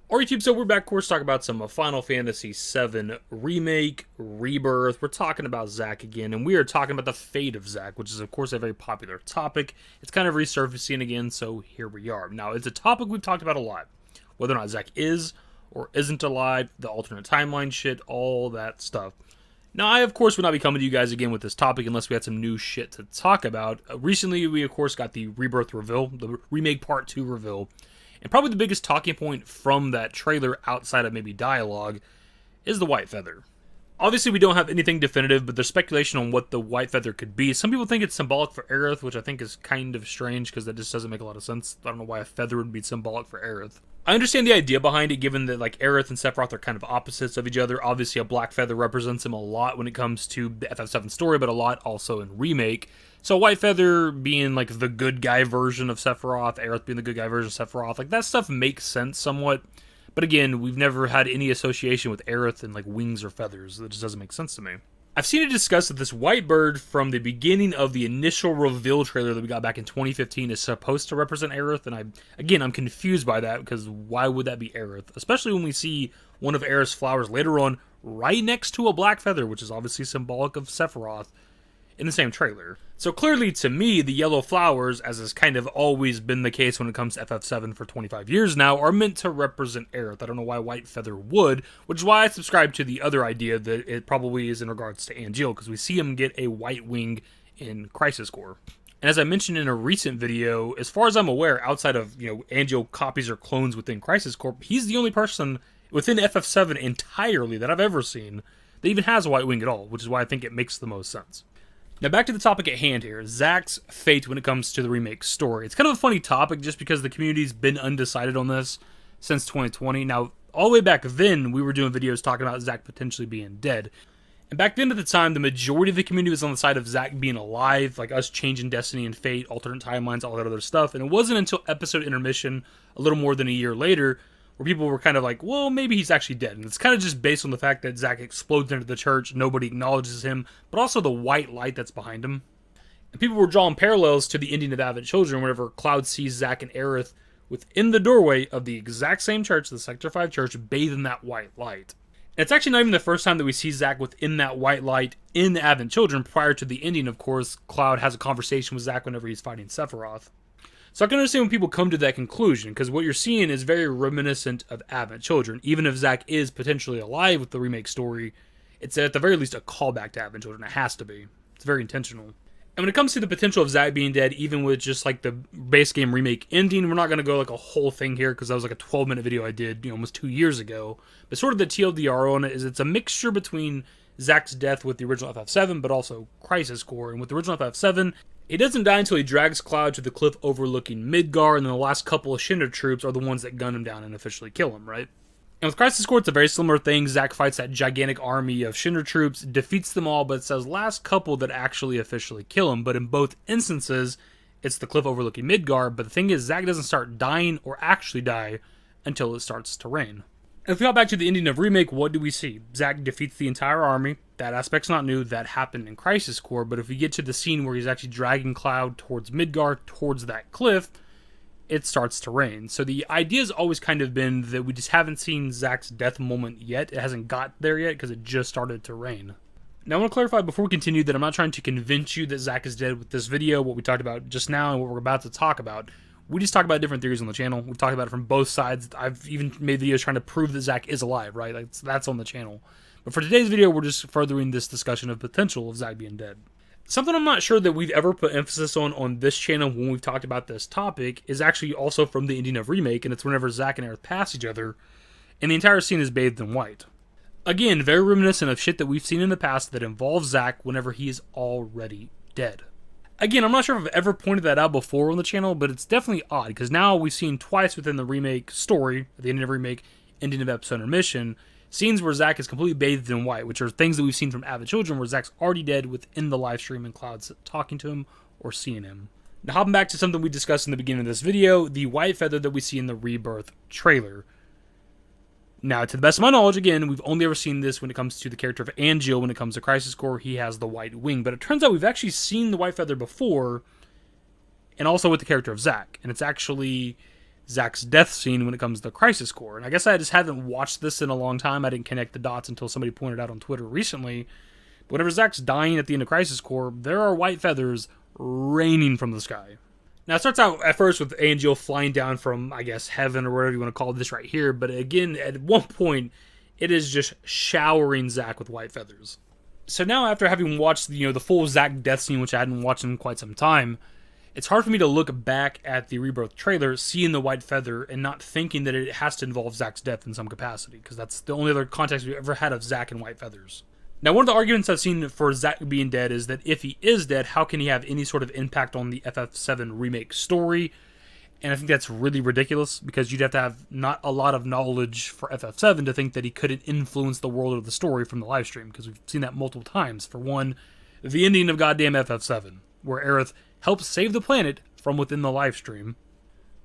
Alright YouTube, so we're back, of course, talking about some Final Fantasy VII Remake, Rebirth. We're talking about Zack again, and we are talking about the fate of Zack, which is, of course, a very popular topic. It's kind of resurfacing again, so here we are. Now, it's a topic we've talked about a lot. Whether or not Zack is or isn't alive, the alternate timeline shit, all that stuff. Now, I, of course, would not be coming to you guys again with this topic unless we had some new shit to talk about. Recently, we, of course, got the Rebirth reveal, the Remake Part 2 reveal. And probably the biggest talking point from that trailer, outside of maybe dialogue, is the White Feather. Obviously, we don't have anything definitive, but there's speculation on what the White Feather could be. Some people think it's symbolic for Aerith, which I think is kind of strange, because that just doesn't make a lot of sense. I don't know why a feather would be symbolic for Aerith. I understand the idea behind it, given that like Aerith and Sephiroth are kind of opposites of each other. Obviously, a black feather represents him a lot when it comes to the FF7 story, but a lot also in Remake. So White Feather being like the good guy version of Sephiroth, Aerith being the good guy version of Sephiroth, like that stuff makes sense somewhat. But again, we've never had any association with Aerith and like wings or feathers. That just doesn't make sense to me. I've seen it discussed that this white bird from the beginning of the initial reveal trailer that we got back in 2015 is supposed to represent Aerith, and I'm confused by that, because why would that be Aerith? Especially when we see one of Aerith's flowers later on right next to a black feather, which is obviously symbolic of Sephiroth, in the same trailer. So clearly, to me, the yellow flowers, as has kind of always been the case when it comes to FF7 for 25 years now, are meant to represent Aerith. I don't know why White Feather would, which is why I subscribe to the other idea that it probably is in regards to Angeal, because we see him get a white wing in Crisis Core. And as I mentioned in a recent video, as far as I'm aware, outside of, Angeal copies or clones within Crisis Core, he's the only person within FF7 entirely that I've ever seen that even has a white wing at all, which is why I think it makes the most sense. Now back to the topic at hand here, Zack's fate when it comes to the remake story. It's kind of a funny topic just because the community's been undecided on this since 2020. Now, all the way back then, we were doing videos talking about Zack potentially being dead. And back then at the time, the majority of the community was on the side of Zack being alive, like us changing destiny and fate, alternate timelines, all that other stuff. And it wasn't until episode intermission, a little more than a year later, where people were kind of like, well, maybe he's actually dead. And it's kind of just based on the fact that Zack explodes into the church, nobody acknowledges him, but also the white light that's behind him. And people were drawing parallels to the ending of Advent Children, whenever Cloud sees Zack and Aerith within the doorway of the exact same church, the Sector 5 church, bathed in that white light. And it's actually not even the first time that we see Zack within that white light in Advent Children. Prior to the ending, of course, Cloud has a conversation with Zack whenever he's fighting Sephiroth. So I can understand when people come to that conclusion, because what you're seeing is very reminiscent of Advent Children. Even if Zack is potentially alive with the remake story, it's at the very least a callback to Advent Children. It has to be. It's very intentional. And when it comes to the potential of Zack being dead, even with just like the base game remake ending, we're not going to go like a whole thing here, because that was like a 12-minute video I did almost 2 years ago. But sort of the TLDR on it is it's a mixture between Zack's death with the original FF7, but also Crisis Core. And with the original FF7, he doesn't die until he drags Cloud to the cliff overlooking Midgar, and then the last couple of Shinra troops are the ones that gun him down and officially kill him, right? And with Crisis Core, it's a very similar thing. Zack fights that gigantic army of Shinra troops, defeats them all, but it's those last couple that actually officially kill him. But in both instances, it's the cliff overlooking Midgar. But the thing is, Zack doesn't start dying or actually die until it starts to rain. And if we hop back to the ending of Remake, what do we see? Zack defeats the entire army. That aspect's not new. That happened in Crisis Core. But if we get to the scene where he's actually dragging Cloud towards Midgar, towards that cliff, it starts to rain. So the idea has always kind of been that we just haven't seen Zack's death moment yet. It hasn't got there yet because it just started to rain. Now I want to clarify before we continue that I'm not trying to convince you that Zack is dead with this video, what we talked about just now and what we're about to talk about. We just talk about different theories on the channel. We've talked about it from both sides. I've even made videos trying to prove that Zack is alive, right? Like, that's on the channel. But for today's video, we're just furthering this discussion of potential of Zack being dead. Something I'm not sure that we've ever put emphasis on this channel when we've talked about this topic is actually also from the ending of Remake, and it's whenever Zack and Aerith pass each other, and the entire scene is bathed in white. Again, very reminiscent of shit that we've seen in the past that involves Zack whenever he is already dead. Again, I'm not sure if I've ever pointed that out before on the channel, but it's definitely odd, because now we've seen twice within the Remake story, at the end of Remake, ending of episode intermission, scenes where Zack is completely bathed in white, which are things that we've seen from Advent Children, where Zack's already dead within the live stream and Cloud's talking to him or seeing him. Now, hopping back to something we discussed in the beginning of this video, the white feather that we see in the Rebirth trailer. Now, to the best of my knowledge, again, we've only ever seen this when it comes to the character of Angeal. When it comes to Crisis Core, he has the white wing. But it turns out we've actually seen the white feather before, and also with the character of Zack. And it's actually Zack's death scene when it comes to Crisis Core. And I guess I just haven't watched this in a long time. I didn't connect the dots until somebody pointed out on Twitter recently. But whenever Zack's dying at the end of Crisis Core, there are white feathers raining from the sky. Now, it starts out at first with Angel flying down from, I guess, heaven or whatever you want to call this right here. But again, at one point, it is just showering Zack with white feathers. So now, after having watched the full Zack death scene, which I hadn't watched in quite some time, it's hard for me to look back at the Rebirth trailer, seeing the white feather, and not thinking that it has to involve Zack's death in some capacity, because that's the only other context we've ever had of Zack and white feathers. Now, one of the arguments I've seen for Zack being dead is that if he is dead, how can he have any sort of impact on the FF7 Remake story? And I think that's really ridiculous, because you'd have to have not a lot of knowledge for FF7 to think that he couldn't influence the world of the story from the livestream, because we've seen that multiple times. For one, the ending of goddamn FF7, where Aerith helps save the planet from within the livestream.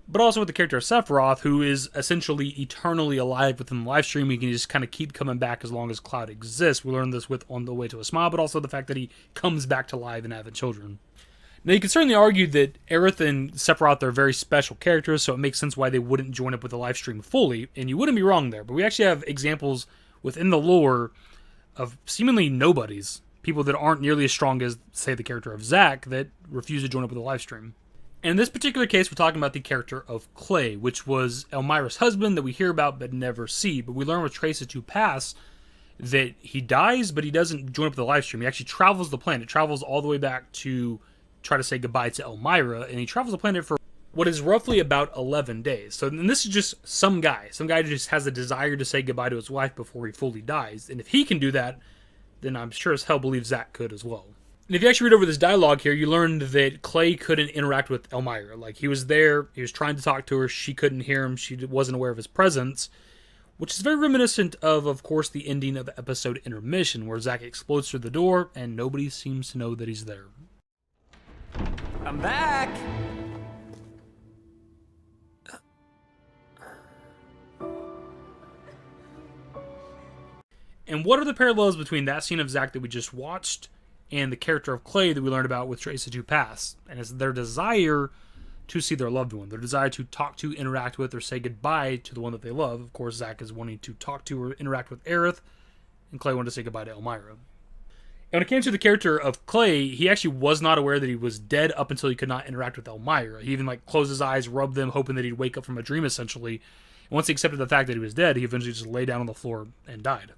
But also with the character of Sephiroth, who is essentially eternally alive within the livestream. He can just kind of keep coming back as long as Cloud exists. We learned this with On the Way to a Smile, but also the fact that he comes back to life and having children. Now, you can certainly argue that Aerith and Sephiroth are very special characters, so it makes sense why they wouldn't join up with the livestream fully, and you wouldn't be wrong there. But we actually have examples within the lore of seemingly nobodies, people that aren't nearly as strong as, say, the character of Zack, that refuse to join up with the livestream. And in this particular case, we're talking about the character of Clay, which was Elmira's husband that we hear about but never see. But we learn with Traces to Pass that he dies, but he doesn't join up with the livestream. He actually travels the planet, travels all the way back to try to say goodbye to Elmira, and he travels the planet for what is roughly about 11 days. So and this is just some guy who just has a desire to say goodbye to his wife before he fully dies. And if he can do that, then I'm sure as hell believe Zack could as well. And if you actually read over this dialogue here, you learned that Clay couldn't interact with Elmira. Like, he was there, he was trying to talk to her, she couldn't hear him, she wasn't aware of his presence, which is very reminiscent of course, the ending of the episode Intermission, where Zack explodes through the door, and nobody seems to know that he's there. I'm back! And what are the parallels between that scene of Zack that we just watched and the character of Clay that we learned about with Traces to Pass? And it's their desire to see their loved one, their desire to talk to, interact with, or say goodbye to the one that they love. Of course, Zack is wanting to talk to or interact with Aerith, and Clay wanted to say goodbye to Elmira. And when it came to the character of Clay, he actually was not aware that he was dead up until he could not interact with Elmira. He even closed his eyes, rubbed them, hoping that he'd wake up from a dream, essentially. And once he accepted the fact that he was dead, he eventually just lay down on the floor and died.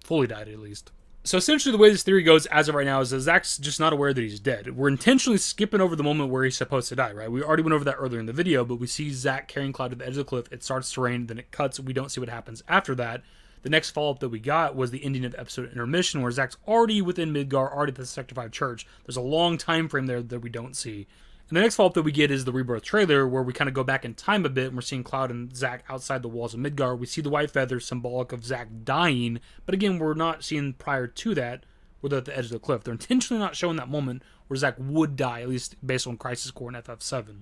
Fully died, at least. So essentially the way this theory goes as of right now is that Zack's just not aware that he's dead. We're intentionally skipping over the moment where he's supposed to die, right? We already went over that earlier in the video, but we see Zack carrying Cloud to the edge of the cliff. It starts to rain, then it cuts. We don't see what happens after that. The next follow-up that we got was the ending of the episode Intermission, where Zack's already within Midgar, already at the Sector 5 church. There's a long time frame there that we don't see. And the next follow-up that we get is the Rebirth trailer, where we kind of go back in time a bit, and we're seeing Cloud and Zack outside the walls of Midgar. We see the white feathers, symbolic of Zack dying, but again, we're not seeing prior to that, where they're at the edge of the cliff. They're intentionally not showing that moment where Zack would die, at least based on Crisis Core and FF7.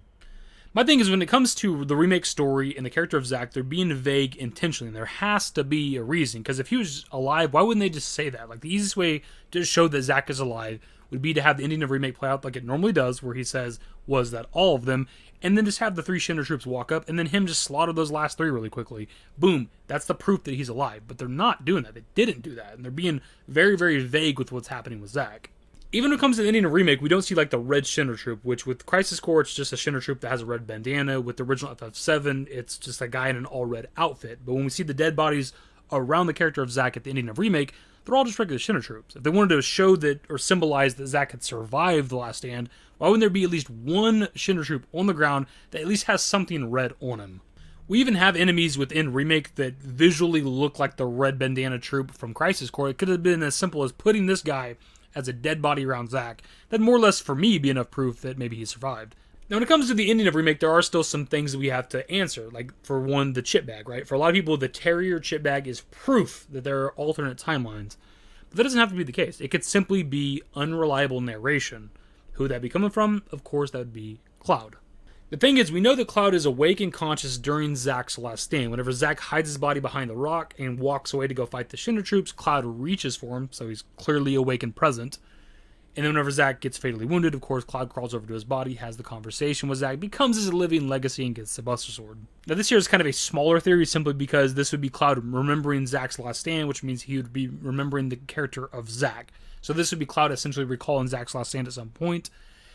My thing is, when it comes to the remake story and the character of Zack, they're being vague intentionally, and there has to be a reason, because if he was alive, why wouldn't they just say that? Like, the easiest way to show that Zack is alive would be to have the ending of Remake play out like it normally does, where he says, was that all of them, and then just have the 3 Shinra troops walk up, and then him just slaughter those last 3 really quickly. Boom, that's the proof that he's alive. But they're not doing that. They didn't do that, and they're being very, very vague with what's happening with Zack. Even when it comes to the ending of Remake, we don't see the red Shinra troop, which with Crisis Core, it's just a Shinra troop that has a red bandana. With the original FF7, it's just a guy in an all-red outfit. But when we see the dead bodies around the character of Zack at the ending of Remake, they're all just regular Shinra troops. If they wanted to show that, or symbolize that Zack had survived the last stand, why wouldn't there be at least one Shinra troop on the ground that at least has something red on him? We even have enemies within Remake that visually look like the red bandana troop from Crisis Core. It could have been as simple as putting this guy as a dead body around Zack. That'd more or less, for me, be enough proof that maybe he survived. Now, when it comes to the ending of Remake, there are still some things that we have to answer. Like, for one, the chip bag, right? For a lot of people, the Terrier chip bag is proof that there are alternate timelines. But that doesn't have to be the case. It could simply be unreliable narration. Who would that be coming from? Of course, that would be Cloud. The thing is, we know that Cloud is awake and conscious during Zack's last stand. Whenever Zack hides his body behind the rock and walks away to go fight the Shinra troops, Cloud reaches for him, so he's clearly awake and present. And then whenever Zack gets fatally wounded, of course, Cloud crawls over to his body, has the conversation with Zack, becomes his living legacy, and gets the Buster Sword. Now, this here is kind of a smaller theory, simply because this would be Cloud remembering Zack's last stand, which means he would be remembering the character of Zack. So this would be Cloud essentially recalling Zack's last stand at some point.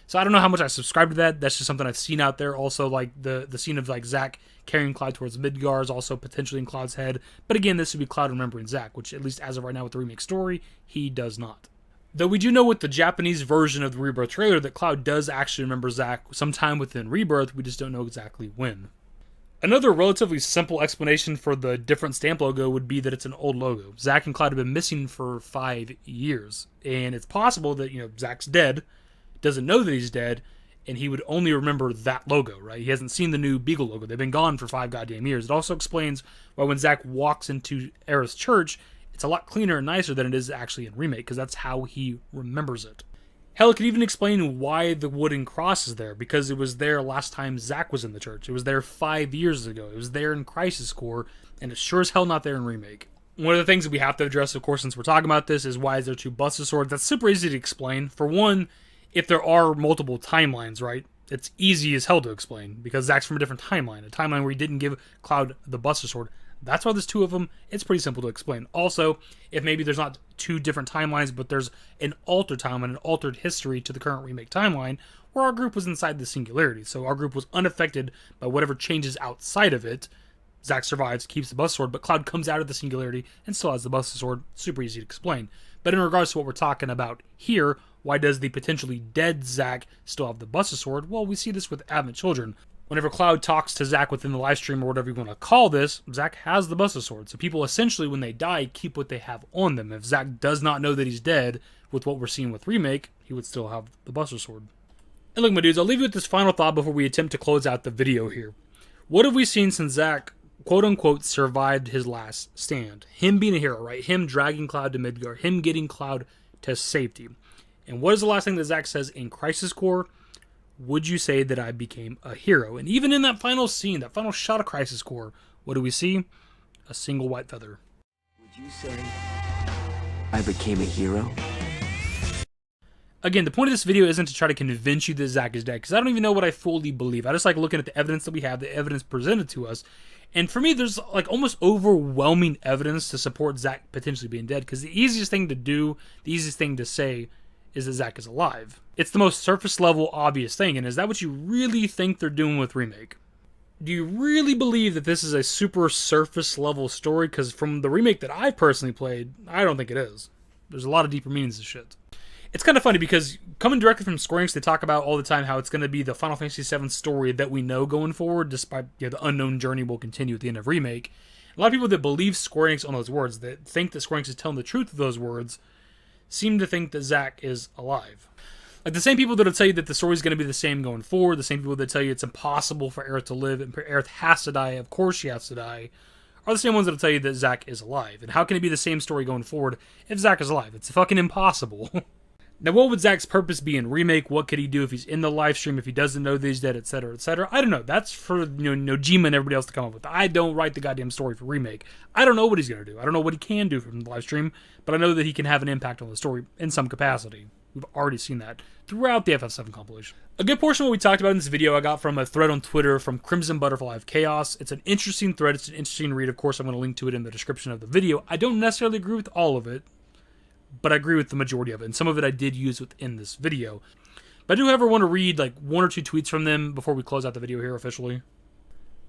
So I don't know how much I subscribe to that. That's just something I've seen out there. Also, like the scene of like Zack carrying Cloud towards Midgar is also potentially in Cloud's head. But again, this would be Cloud remembering Zack, which at least as of right now with the remake story, he does not. Though we do know with the Japanese version of the Rebirth trailer that Cloud does actually remember Zack sometime within Rebirth, we just don't know exactly when. Another relatively simple explanation for the different stamp logo would be that it's an old logo. Zack and Cloud have been missing for 5 years, and it's possible that, Zack's dead, doesn't know that he's dead, and he would only remember that logo, right? He hasn't seen the new Beagle logo. They've been gone for 5 goddamn years. It also explains why when Zack walks into Aerith's church, it's a lot cleaner and nicer than it is actually in Remake, because that's how he remembers it. Hell, it could even explain why the wooden cross is there, because it was there last time Zack was in the church. It was there 5 years ago. It was there in Crisis Core, and it's sure as hell not there in Remake. One of the things that we have to address, of course, since we're talking about this, is why is there 2 Buster Swords? That's super easy to explain. For one, if there are multiple timelines, right, it's easy as hell to explain, because Zack's from a different timeline, a timeline where he didn't give Cloud the Buster Sword. That's why there's 2 of them. It's pretty simple to explain. Also, if maybe there's not 2 different timelines, but there's an altered timeline, an altered history to the current Remake timeline, where our group was inside the Singularity, so our group was unaffected by whatever changes outside of it. Zack survives, keeps the Buster Sword, but Cloud comes out of the Singularity and still has the Buster Sword. Super easy to explain. But in regards to what we're talking about here, why does the potentially dead Zack still have the Buster Sword? Well, we see this with Advent Children. Whenever Cloud talks to Zack within the live stream or whatever you want to call this, Zack has the Buster Sword. So people essentially, when they die, keep what they have on them. If Zack does not know that he's dead, with what we're seeing with Remake, he would still have the Buster Sword. And look, my dudes, I'll leave you with this final thought before we attempt to close out the video here. What have we seen since Zack, quote-unquote, survived his last stand? Him being a hero, right? Him dragging Cloud to Midgar. Him getting Cloud to safety. And what is the last thing that Zack says in Crisis Core? Would you say that I became a hero? And even in that final scene, that final shot of Crisis Core, what do we see? A single white feather. Would you say I became a hero? Again, the point of this video isn't to try to convince you that Zack is dead, because I don't even know what I fully believe. I just like looking at the evidence that we have, the evidence presented to us. And for me, there's like almost overwhelming evidence to support Zack potentially being dead, because the easiest thing to do, the easiest thing to say, is that Zack is alive. It's the most surface level obvious thing, and is that what you really think they're doing with Remake? Do you really believe that this is a super surface level story? Because from the Remake that I personally played, I don't think it is. There's a lot of deeper meanings to shit. It's kind of funny because coming directly from Square Enix, they talk about all the time how it's going to be the Final Fantasy VII story that we know going forward, despite the unknown journey will continue at the end of Remake. A lot of people that believe Square Enix on those words, that think that Square Enix is telling the truth of those words, seem to think that Zack is alive. Like the same people that'll tell you that the story's going to be the same going forward, the same people that tell you it's impossible for Aerith to live and Aerith has to die, of course she has to die, are the same ones that'll tell you that Zack is alive. And how can it be the same story going forward if Zack is alive? It's fucking impossible. Now, what would Zack's purpose be in Remake? What could he do if he's in the live stream, if he doesn't know that he's dead, etc., etc.? I don't know. That's for Nojima and everybody else to come up with. I don't write the goddamn story for Remake. I don't know what he's going to do. I don't know what he can do from the live stream, but I know that he can have an impact on the story in some capacity. We've already seen that throughout the FF7 compilation. A good portion of what we talked about in this video I got from a thread on Twitter from Crimson Butterfly of Chaos. It's an interesting thread. It's an interesting read. Of course, I'm going to link to it in the description of the video. I don't necessarily agree with all of it, but I agree with the majority of it, and some of it I did use within this video. But I do, however, want to read like 1 or 2 tweets from them before we close out the video here officially.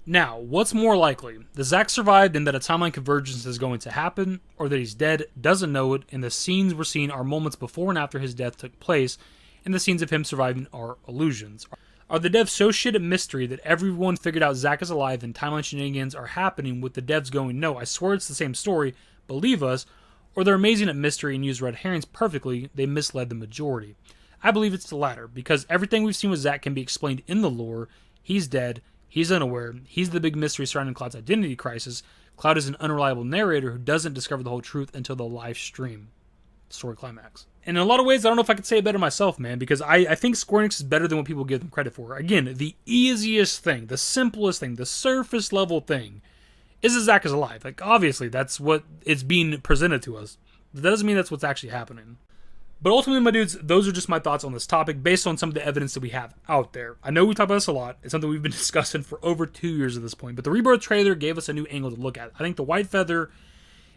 Now, what's more likely? That Zack survived and that a timeline convergence is going to happen, or that he's dead, doesn't know it, and the scenes we're seeing are moments before and after his death took place, and the scenes of him surviving are illusions? Are the devs so shit at mystery that everyone figured out Zack is alive and timeline shenanigans are happening with the devs going, no, I swear it's the same story, believe us, or they're amazing at mystery and use red herrings perfectly, they misled the majority? I believe it's the latter, because everything we've seen with Zack can be explained in the lore. He's dead, he's unaware, he's the big mystery surrounding Cloud's identity crisis. Cloud is an unreliable narrator who doesn't discover the whole truth until the live stream. Story climax. And in a lot of ways, I don't know if I could say it better myself, man, because I think Square Enix is better than what people give them credit for. Again, the easiest thing, the simplest thing, the surface level thing is that Zack is alive. Like, obviously, that's what it's being presented to us. But that doesn't mean that's what's actually happening. But ultimately, my dudes, those are just my thoughts on this topic based on some of the evidence that we have out there. I know we talk about this a lot. It's something we've been discussing for over 2 years at this point. But the Rebirth trailer gave us a new angle to look at. I think the white feather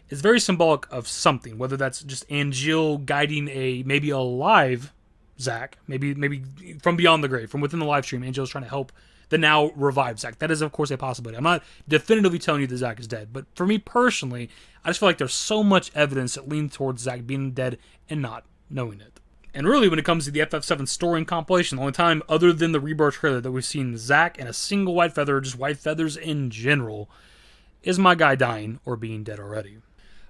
is very symbolic of something, whether that's just Angel guiding maybe alive Zack, maybe from beyond the grave, from within the live stream, Angel's trying to help the now revived Zack. That is, of course, a possibility. I'm not definitively telling you that Zack is dead, but for me personally, I just feel like there's so much evidence that leans towards Zack being dead and not knowing it. And really, when it comes to the FF7 story and compilation, the only time other than the Rebirth trailer that we've seen Zack and a single white feather, or just white feathers in general, is my guy dying or being dead already.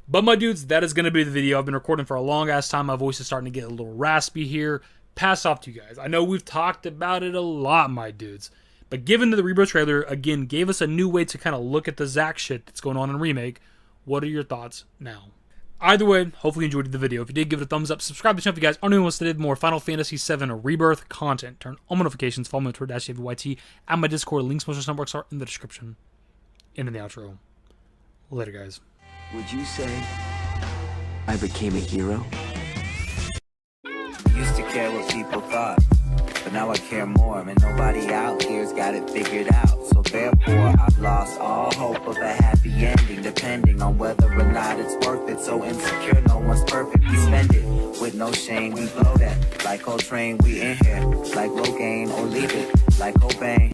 But my dudes, that is going to be the video. I've been recording for a long ass time. My voice is starting to get a little raspy here. Pass off to you guys. I know we've talked about it a lot, my dudes. But given that the Rebirth trailer, again, gave us a new way to kind of look at the Zack shit that's going on in Remake, what are your thoughts now? Either way, hopefully you enjoyed the video. If you did, give it a thumbs up. Subscribe to the channel if you guys aren't new and want to more Final Fantasy VII Rebirth content. Turn on notifications. Follow me on Twitter, @davidYT, and my Discord. Links, most of the are in the description and in the outro. Later, guys. Would you say I became a hero? Used to care what people thought, but now I care more. And nobody out here's got it figured out. So therefore, I've lost all hope of a happy ending, depending on whether or not it's worth it. So insecure, no one's perfect. We spend it with no shame. We blow that like Coltrane. We in here like Rogaine, or leave it like Cobain.